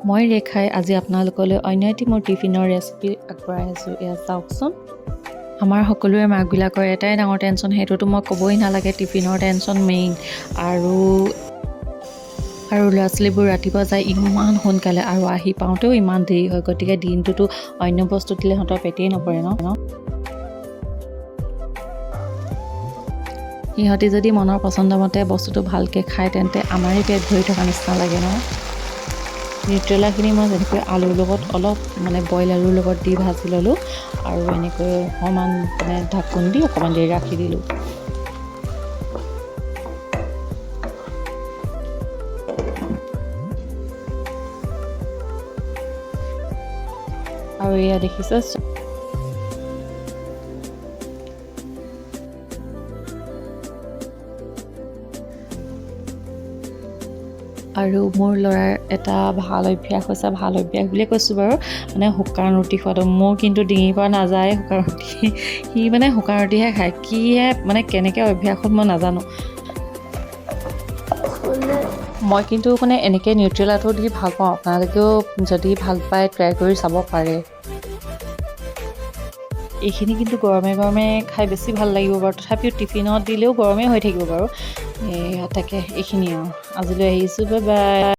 মই ৰেখাই আজি আপোনালোকলৈ অন্য এটি মোৰ টিফিনৰ ৰেচিপি আগবঢ়াই আছোঁ। এয়া চাওকচোন। আমাৰ সকলোৰে মাকবিলাকৰ এটাই ডাঙৰ টেনশ্যন, সেইটোতো মই ক'বই নালাগে, টিফিনৰ টেনশ্যন মেইন। আৰু ল'ৰা ছোৱালীবোৰ ৰাতিপুৱা যায় ইমান সোনকালে আৰু আহি পাওঁতেও ইমান দেৰি হয়, গতিকে দিনটোতো অন্য বস্তু দিলে সিহঁতৰ পেটেই নপৰে ন। সিহঁতি যদি মনৰ পচন্দমতে বস্তুটো ভালকৈ খায় তেন্তে আমাৰেই পেট ভৰি থকা নিচিনা লাগে ন। নিউট্ৰেলাখিনি মই যেনেকৈ আলুৰ লগত অলপ বইল আলুৰ লগত দি ভাজি ল'লোঁ আৰু এনেকৈ অকণমান ঢাকোন দি অকণমান দেৰি ৰাখি দিলোঁ। আৰু এয়া দেখিছে আৰু মোৰ ল'ৰাৰ এটা ভাল অভ্যাস হৈছে, ভাল অভ্যাস বুলিয়ে কৈছোঁ বাৰু, শুকান ৰুটি খোৱাটো। মোৰ কিন্তু ডিঙিৰ পৰা নাযায় শুকান ৰুটি। সি শুকান ৰুটিহে খায়। কিহে কেনেকৈ অভ্যাস হ'ল মই নাজানো। মই কিন্তু এনেকৈ নিউট্ৰেলাটো দি ভাল পাওঁ। আপোনালোকেও যদি ভাল পায় ট্ৰাই কৰি চাব পাৰে। এইখিনি কিন্তু গৰমে গৰমে খাই বেছি ভাল লাগিব বাৰু, তথাপিও টিফিনত দিলেও গৰমেই হৈ থাকিব বাৰু। তাকে এইখিনি আৰু আজিলৈ আহিছোঁ, বাই বাই।